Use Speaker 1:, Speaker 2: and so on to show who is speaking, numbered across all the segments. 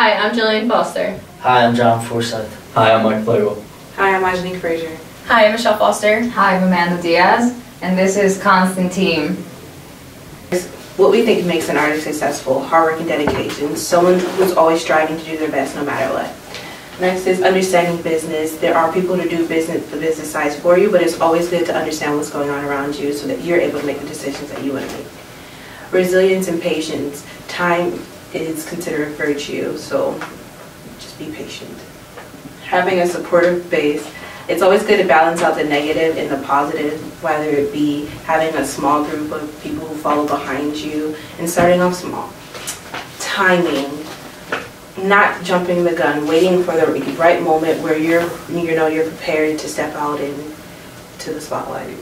Speaker 1: Hi, I'm Jillian Foster.
Speaker 2: Hi, I'm John Forsythe.
Speaker 3: Hi, I'm Mike Fleagle.
Speaker 4: Hi, I'm Ajhanique Frasier.
Speaker 1: Hi, I'm Michelle Foster.
Speaker 5: Hi, I'm Amanda Diaz, and this is Constantine.
Speaker 4: What we think makes an artist successful: hard work and dedication, someone who's always striving to do their best no matter what. Next is understanding business. There are people who do the business sides for you, but it's always good to understand what's going on around you so that you're able to make the decisions that you want to make. Resilience and patience. Time is considered a virtue, so just be patient. Having a supportive base. It's always good to balance out the negative and the positive, whether it be having a small group of people who follow behind you and starting off small. Timing, not jumping the gun, waiting for the right moment where you're prepared to step out into the spotlight.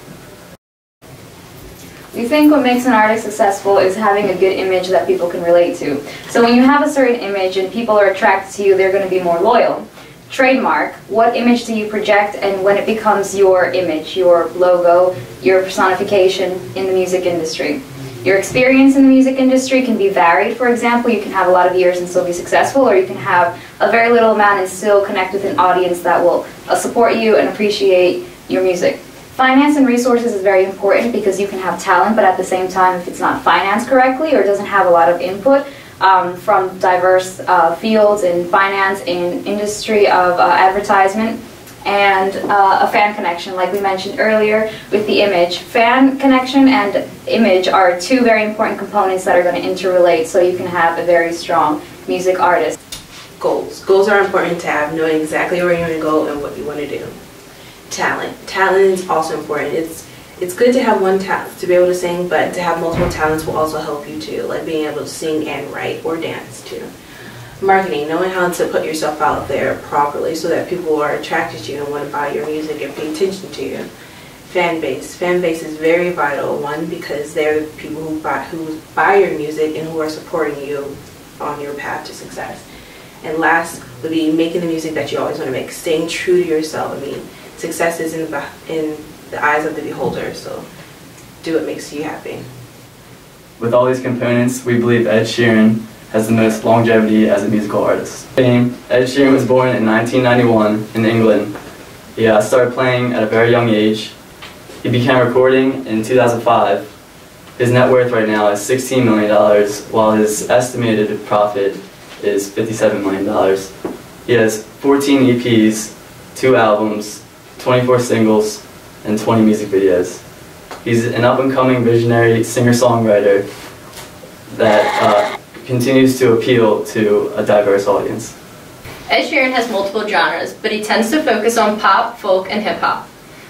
Speaker 5: We think what makes an artist successful is having a good image that people can relate to. So when you have a certain image and people are attracted to you, they're going to be more loyal. Trademark, what image do you project, and when it becomes your image, your logo, your personification in the music industry. Your experience in the music industry can be varied. For example, you can have a lot of years and still be successful, or you can have a very little amount and still connect with an audience that will support you and appreciate your music. Finance and resources is very important because you can have talent, but at the same time, if it's not financed correctly or doesn't have a lot of input, from diverse fields in finance, in industry of advertisement, and a fan connection, like we mentioned earlier with the image. Fan connection and image are two very important components that are going to interrelate so you can have a very strong music artist.
Speaker 4: Goals. Goals are important to have, knowing exactly where you want to go and what you want to do. Talent. Talent is also important. It's good to have one talent to be able to sing, but to have multiple talents will also help you too, like being able to sing and write or dance too. Marketing, knowing how to put yourself out there properly so that people are attracted to you and want to buy your music and pay attention to you. Fan base. Fan base is very vital. One, because they're the people who buy your music and who are supporting you on your path to success. And last would be making the music that you always want to make, staying true to yourself. I mean, success is in the eyes of the beholder, so do what makes you happy.
Speaker 3: With all these components, we believe Ed Sheeran has the most longevity as a musical artist. Ed Sheeran was born in 1991 in England. He started playing at a very young age. He began recording in 2005. His net worth right now is $16 million, while his estimated profit is $57 million. He has 14 EPs, 2 albums, 24 singles, and 20 music videos. He's an up-and-coming visionary singer-songwriter that continues to appeal to a diverse audience.
Speaker 1: Ed Sheeran has multiple genres, but he tends to focus on pop, folk, and hip-hop.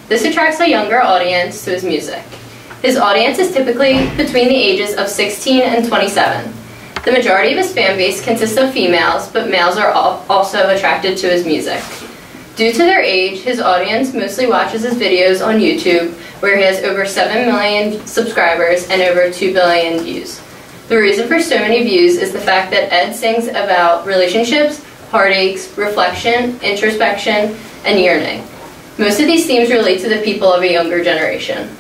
Speaker 1: This attracts a younger audience to his music. His audience is typically between the ages of 16 and 27. The majority of his fan base consists of females, but males are also attracted to his music. Due to their age, his audience mostly watches his videos on YouTube, where he has over 7 million subscribers and over 2 billion views. The reason for so many views is the fact that Ed sings about relationships, heartaches, reflection, introspection, and yearning. Most of these themes relate to the people of a younger generation.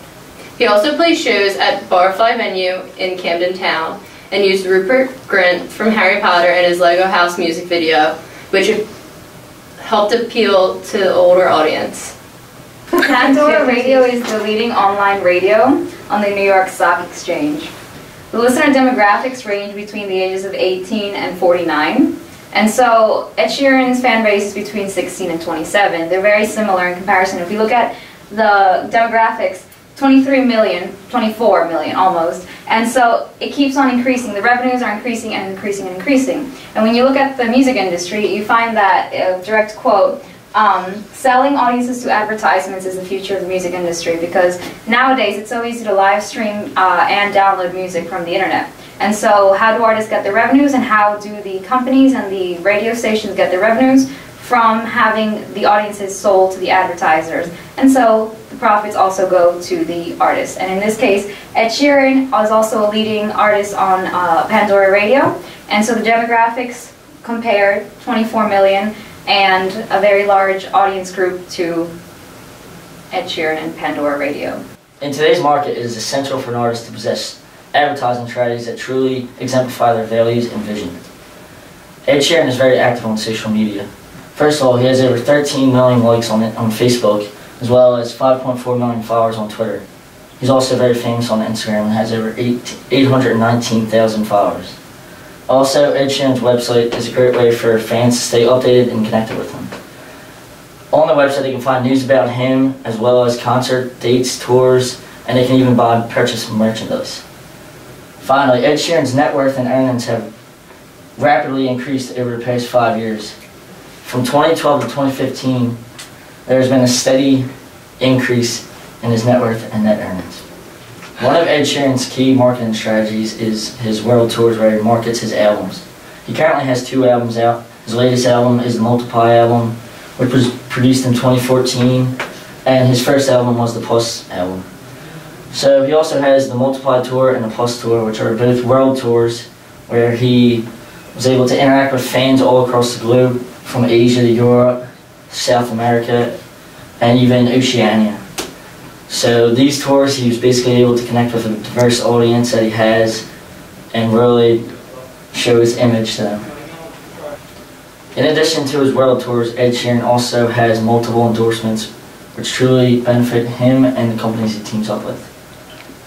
Speaker 1: He also plays shows at Barfly Venue in Camden Town and used Rupert Grint from Harry Potter in his Lego House music video, which helped appeal to the older audience.
Speaker 5: Pandora Radio is the leading online radio on the New York Stock Exchange. The listener demographics range between the ages of 18 and 49. And so Ed Sheeran's fan base is between 16 and 27. They're very similar in comparison. If you look at the demographics, 23 million, 24 million almost. And so it keeps on increasing. The revenues are increasing and increasing and increasing. And when you look at the music industry, you find that, direct quote, selling audiences to advertisements is the future of the music industry, because nowadays it's so easy to live stream and download music from the internet. And so how do artists get their revenues, and how do the companies and the radio stations get their revenues? From having the audiences sold to the advertisers. And so the profits also go to the artists. And in this case, Ed Sheeran is also a leading artist on Pandora Radio. And so the demographics compare 24 million and a very large audience group to Ed Sheeran and Pandora Radio.
Speaker 2: In today's market, it is essential for an artist to possess advertising strategies that truly exemplify their values and vision. Ed Sheeran is very active on social media. First of all, he has over 13 million likes on Facebook, as well as 5.4 million followers on Twitter. He's also very famous on Instagram and has over 819,000 followers. Also, Ed Sheeran's website is a great way for fans to stay updated and connected with him. On the website, they can find news about him, as well as concert dates, tours, and they can even purchase merchandise. Finally, Ed Sheeran's net worth and earnings have rapidly increased over the past 5 years. From 2012 to 2015, there has been a steady increase in his net worth and net earnings. One of Ed Sheeran's key marketing strategies is his world tours where he markets his albums. He currently has 2 albums out. His latest album is the Multiply album, which was produced in 2014, and his first album was the Plus album. So he also has the Multiply tour and the Plus tour, which are both world tours where he was able to interact with fans all across the globe, from Asia to Europe, South America, and even Oceania. So these tours, he was basically able to connect with a diverse audience that he has and really show his image to them. In addition to his world tours, Ed Sheeran also has multiple endorsements which truly benefit him and the companies he teams up with.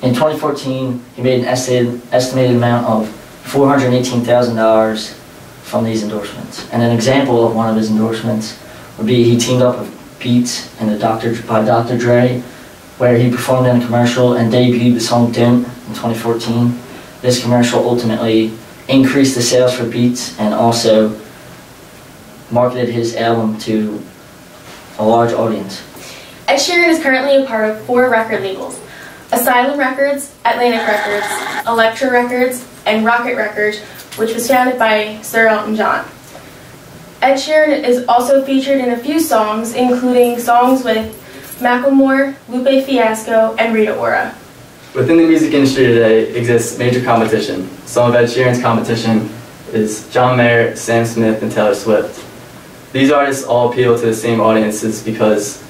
Speaker 2: In 2014, he made an estimated amount of $418,000 from these endorsements. And an example of one of his endorsements would be he teamed up with Beats and by Dr. Dre, where he performed in a commercial and debuted the song Don't in 2014. This commercial ultimately increased the sales for Beats and also marketed his album to a large audience.
Speaker 6: Ed Sheeran is currently a part of 4 record labels: Asylum Records, Atlantic Records, Elektra Records, and Rocket Records, which was founded by Sir Elton John. Ed Sheeran is also featured in a few songs, including songs with Macklemore, Lupe Fiasco, and Rita Ora.
Speaker 3: Within the music industry today exists major competition. Some of Ed Sheeran's competition is John Mayer, Sam Smith, and Taylor Swift. These artists all appeal to the same audiences because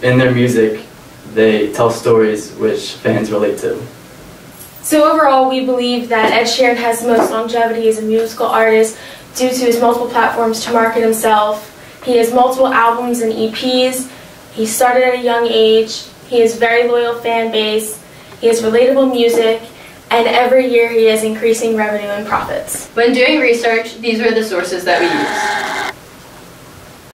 Speaker 3: in their music they tell stories which fans relate to.
Speaker 6: So overall, we believe that Ed Sheeran has the most longevity as a musical artist due to his multiple platforms to market himself. He has multiple albums and EPs. He started at a young age. He has very loyal fan base. He has relatable music. And every year he has increasing revenue and profits.
Speaker 1: When doing research, these were the sources that we used.